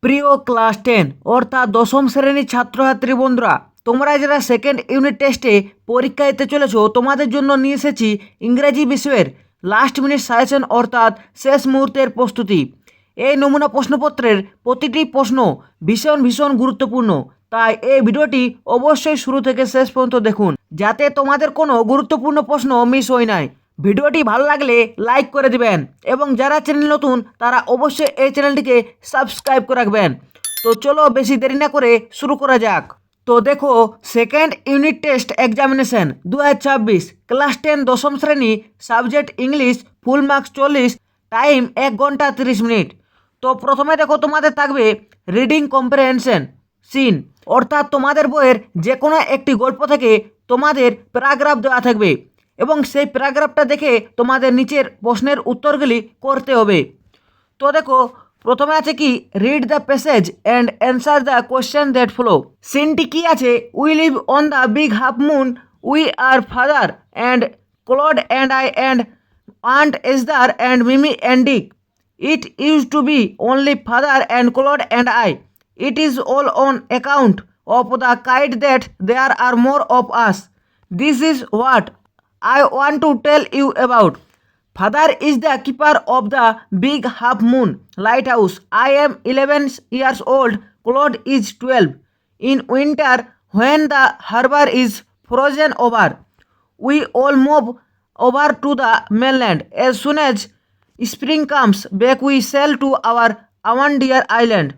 প্রিয় ক্লাস 10 অর্থাৎ দশম শ্রেণীর ছাত্রছাত্রী বন্ধুরা, তোমরা যারা সেকেন্ড ইউনিট টেস্টে পরীক্ষা দিতে চলেছো তোমাদের জন্য নিয়ে এসেছি ইংরেজি বিষয়ের লাস্ট মিনিট সাজেশন অর্থাৎ শেষ মুহূর্তের প্রস্তুতি। এই নমুনা প্রশ্নপত্রের প্রতিটি প্রশ্ন ভীষণ গুরুত্বপূর্ণ, তাই এই ভিডিওটি অবশ্যই শুরু থেকে শেষ পর্যন্ত দেখুন যাতে তোমাদের কোনো গুরুত্বপূর্ণ প্রশ্ন মিস হয় নাই। ভিডিওটি ভালো লাগলে লাইক করে দিবেন এবং যারা চ্যানেল নতুন তারা অবশ্যই এই চ্যানেলটিকে সাবস্ক্রাইব করে রাখবেন। তো চলো বেশি দেরি না করে শুরু করা যাক। তো দেখো, second unit test examination 2026 class 10 দশম শ্রেণী, subject English, full marks 40, time 1 ঘন্টা 30 মিনিট। তো প্রথমে দেখো তোমাদের থাকবে রিডিং কম্প্রিহেনশন সিন, অর্থাৎ তোমাদের বইয়ের যে কোনো একটি গল্প থেকে তোমাদের প্যারাগ্রাফ দেওয়া থাকবে এবং সেই প্যারাগ্রাফটা দেখে তোমাদের নিচের প্রশ্নের উত্তরগুলি করতে হবে। তো দেখো, প্রথমে আছে কি read the passage and answer the question that follow. সিনটি কি আছে, we live on the big half moon, we are father and Claude and I and aunt Esther and Mimi and Dick. It used to be only father and Claude and I. It is all on account of the kite that there are more of us. This is what I want to tell you about. Father is the keeper of the big half moon lighthouse. I am 11 years old. Claude is 12. In winter, when the harbor is frozen over, we all move over to the mainland. As soon as spring comes back, we sail to our own dear island.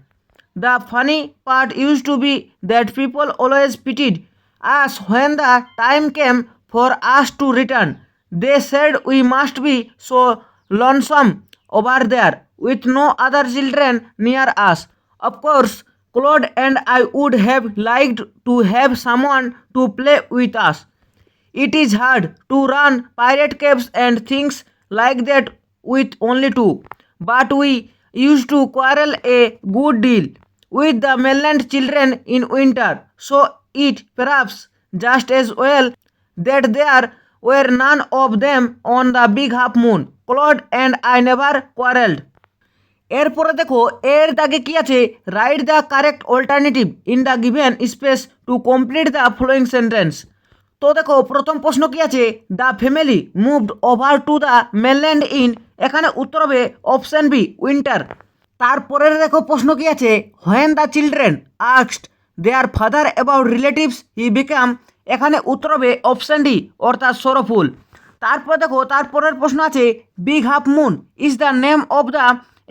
The funny part used to be that people always pitied us when the time came for us to return. They said we must be so lonesome over there with no other children near us. Of course, Claude and I would have liked to have someone to play with us. It is hard to run pirate caves and things like that with only two, but we used to quarrel a good deal with the mainland children in winter, so it perhaps just as well that there were none of them on the big half moon. Claude and I never quarreled. এরপরে দেখো, এর দাগে কি আছে, right the correct alternative in the given space to complete the following sentence. তো দেখো, প্রথম প্রশ্ন কি আছে, the family moved over to the mainland in, এখানে উত্তর হবে অপশান বি উইন্টার। তারপরে দেখো প্রশ্ন কি আছে, when the children asked their father about relatives he become, এখানে উত্তর হবে অপশান ডি অর্থাৎ সরফুল। তারপর দেখো, তারপরের প্রশ্ন আছে big half moon is the name of the,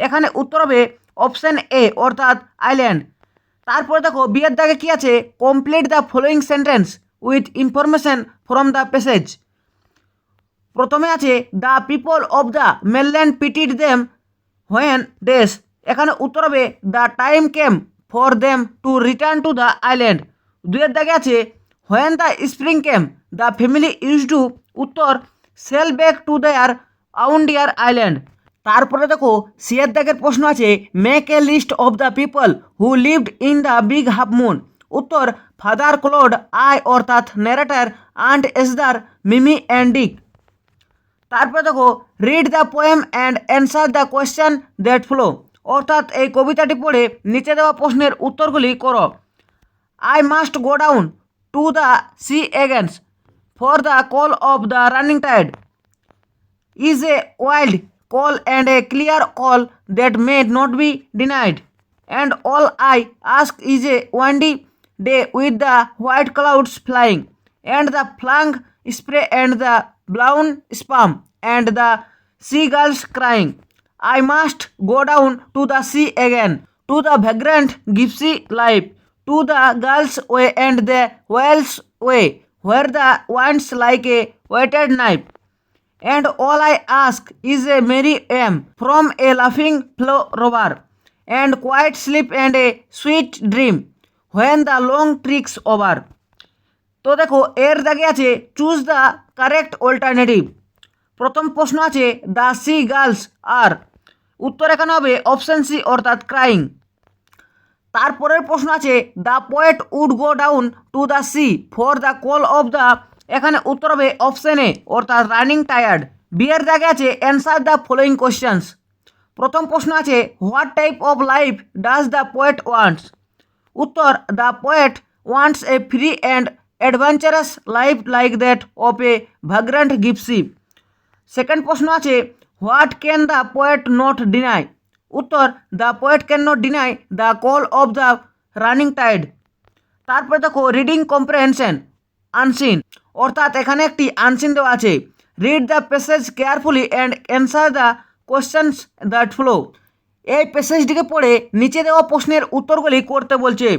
এখানে উত্তর হবে অপশান এ অর্থাৎ আইল্যান্ড। তারপরে দেখো বিয়ের দাগে কি আছে, complete the following sentence with information from the passage. প্রথমে আছে the people of the mainland pitied them when dash, এখানে উত্তর হবে the time came for them to return to the island. দুইয়ের দাগে আছে when the spring came the family use to, উত্তর sail back to their own deer island. তারপরে দেখো সিয়ের দাগের প্রশ্ন আছে make a list of the people who lived in the big half moon, উত্তর ফাদার ক্লোড, আই অর্থাৎ narrator, aunt Esther, Mimi and Dick. তারপরে দেখো read the poem and answer the question that follow, অর্থাৎ এই কবিতাটি পড়ে নিচে দেওয়া প্রশ্নের উত্তরগুলি করো। I must go down to the sea again for the call of the running tide is a wild call and a clear call that may not be denied, and all I ask is a windy day with the white clouds flying and the flang spray and the blown sperm and the seagulls crying. I must go down to the sea again, to the vagrant gypsy life, to the girls' way and the whale's way, where the winds like a whetted knife. And all I ask is a merry aim from a laughing rover, and quiet sleep and a sweet dream when the long trik's over. তো দেখো এর দাগে আছে choose the correct alternative. প্রথম প্রশ্ন আছে the sea girls আর, উত্তর এখানে হবে অপশান সি অর্থাৎ ক্রাইং। তারপরের প্রশ্ন আছে the poet would go down to the sea for the call of the, এখানে উত্তর হবে অপশান এ অর্থাৎ রানিং টায়ার্ড। বিয়ের দাগে আছে অ্যান্সার দ্য ফলোয়িং কোয়েশ্চেন্স। প্রথম প্রশ্ন আছে what type of life does the poet wants. উত্তর the poet wants a free and adventurous life like that of a vagrant gypsy. Second প্রশ্ন আছে what can the poet not deny. উত্তর the poet can not deny the call of the running tide. তারপরে দেখো reading comprehension unseen, অর্থাৎ এখানে একটি unseen দেওয়া আছে। Read the passage carefully and answer the questions that flow. এই প্যাসেজটিকে পড়ে নিচে দেওয়া প্রশ্নের উত্তরগুলি করতে বলছে।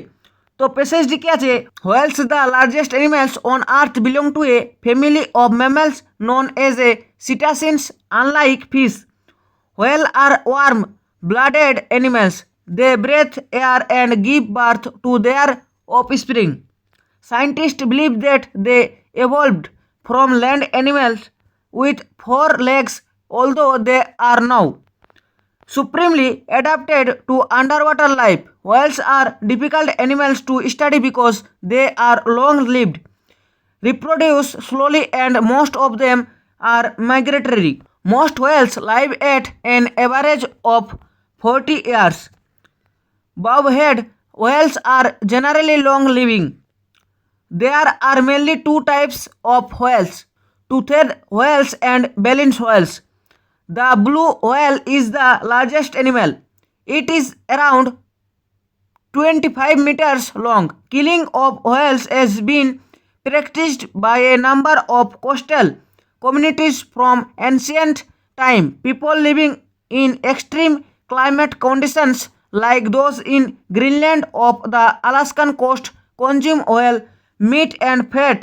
তো প্যাসেজটি কি আছে, whales the largest animals on earth belong to a family of mammals known as a cetaceans unlike fish. Whale are warm blooded animals, they breathe air and give birth to their offspring. Scientists believe that they evolved from land animals with 4 legs, although they are now supremely adapted to underwater life. Whales are difficult animals to study because they are long-lived, reproduce slowly, and most of them are migratory. Most whales live at an average of 40 years. Bowhead whales are generally long-living. There are mainly two types of whales, toothed whales and baleen whales. The blue whale is the largest animal. It is around 25 meters long. Killing of whales has been practiced by a number of coastal communities from ancient time. People living in extreme climate conditions like those in Greenland of the Alaskan coast consume whale meat and fat,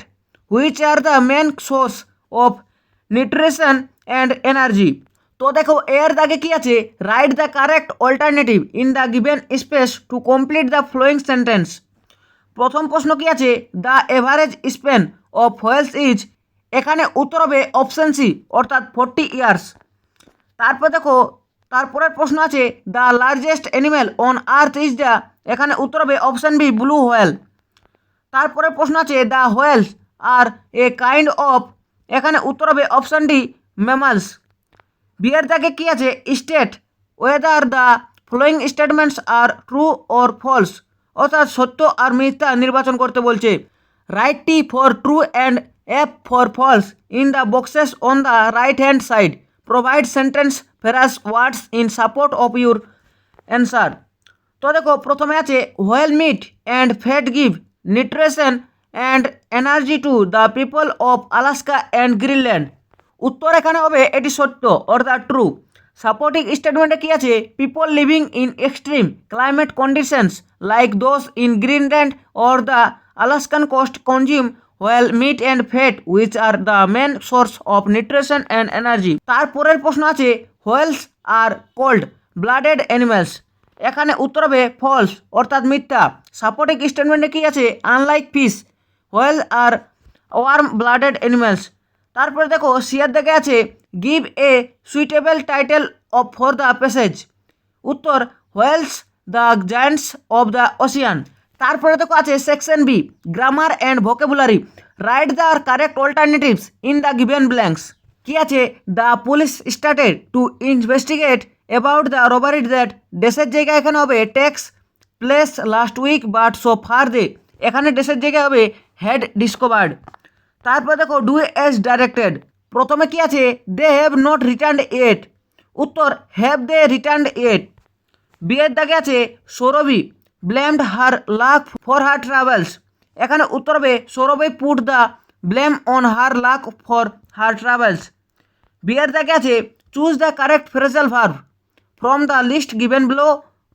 which are the main source of nutrition and energy. তো দেখো এর দাগে কি আছে, right the correct alternative in the given space to complete the following sentence. প্রথম প্রশ্ন কি আছে, the average Spain of whales is. এখানে উত্তর হবে অপশন সি, অর্থাৎ 40 ইয়ার্স। তারপর দেখো তারপরের প্রশ্ন আছে the largest animal on earth is the. এখানে উত্তর হবে অপশন বি, ব্লু হোয়েল। তারপরের প্রশ্ন আছে the whales are a kind of. এখানে উত্তর হবে অপশন ডি, ম্যামালস। বিয়ের দাগে কি আছে, state whether the following statements are true or false, অর্থাৎ সত্য আর মিথ্যা নির্বাচন করতে বলছে। Write T for true and F for false in the boxes on the right hand side. Provide sentence phrases words in support of your answer. তো দেখো প্রথমে আছে whale meat and fat give nutrition and energy to the people of Alaska and Greenland. উত্তর এখানে হবে এটি সত্য, অর্থাৎ ট্রু। সাপোর্টিং স্টেটমেন্টে কি আছে, people living in extreme climate conditions like those in Greenland or the Alaskan coast consume whale meat and fat which are the main source of nutrition and energy. তারপরের প্রশ্ন আছে whales are cold blooded animals. এখানে উত্তর হবে false, অর্থাৎ মিথ্যা। Supporting স্টেটমেন্টে কি আছে, unlike fish whale are warm blooded animals. তারপরে দেখো সিয়ার দেখে আছে give a suitable title of for the passage. উত্তর whales the giants of the ocean. তারপরে দেখো আছে section B, grammar and vocabulary. Write the correct alternatives in the given blanks. কি আছে, the police started to investigate about the robbery that. ডেসের জায়গায় এখানে হবে takes place last week but so far দে। এখানে ডেসের জায়গায় হবে হ্যাড ডিসকভার্ড। তারপর দেখো ডু এস ডাইরেক্টেড। প্রথমে কি আছে, they have not returned yet. উত্তর হ্যাভ দে রিটার্নড ইয়েট। বিয়ের দাগে আছে Saurabhi blamed her luck for her travels. এখানে উত্তর হবে Saurabhi put the blame on her luck for her travels. বিয়ের দাগে আছে choose the correct phrasal verb from the list given below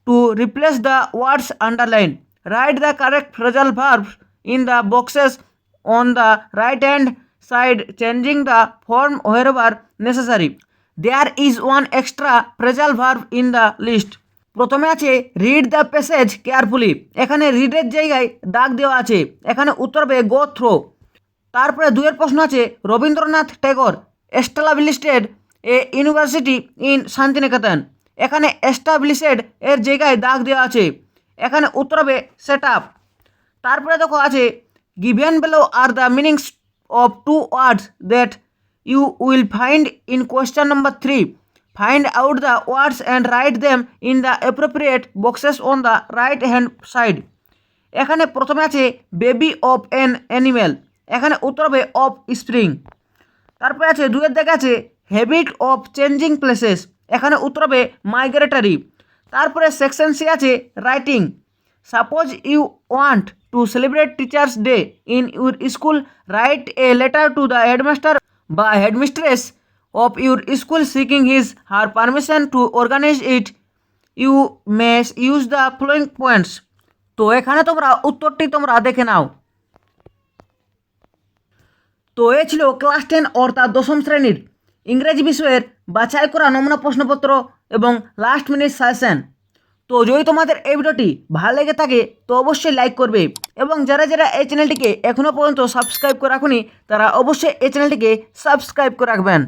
to replace the words underline. Write the correct phrasal verb in the boxes on the right hand side, changing the form wherever necessary. There is one extra phrasal verb in the list. প্রথমে আছে read the passage carefully. এখানে রিডের জায়গায় দাগ দেওয়া আছে, এখানে উত্তর হবে গো থ্রো। তারপরে দুয়ের প্রশ্ন আছে Rabindranath Tagore established a university in Santiniketan. এখানে এস্টাবলিশড এর জায়গায় দাগ দেওয়া আছে, এখানে উত্তর হবে সেট আপ। তারপরে দেখো আছে given below are the meanings of two words that you will find in question number 3. Find out the words and write them in the appropriate boxes on the right hand side. এখানে প্রথমে আছে baby of an animal, এখানে উত্তর হবে of spring. তারপরে আছে দুয়ের দিকে আছে হ্যাবিট অফ চেঞ্জিং প্লেসেস, এখানে উত্তর হবে মাইগ্রেটরি। তারপরে সেকশন সি আছে writing. Suppose you want to celebrate teachers day in your school, write a letter to the headmaster বা headmistress of your school seeking his her permission to organize it. You may use the following points. তো এখানে তোমরা উত্তরটি তোমরা দেখে নাও। তো এ ছিল class 10 অর্থাৎ দশম শ্রেণীর ইংরেজি বিষয়ের বাছাই করা নমুনা প্রশ্নপত্র এবং লাস্ট মিনিট সাজেশন। তো যদি তোমাদের এই ভিডিওটি ভালো লেগে থাকে তো অবশ্যই লাইক করবে এবং যারা যারা এই চ্যানেলটিকে এখনও পর্যন্ত সাবস্ক্রাইব করে রাখুনি তারা অবশ্যই এই চ্যানেলটিকে সাবস্ক্রাইব করে রাখবেন।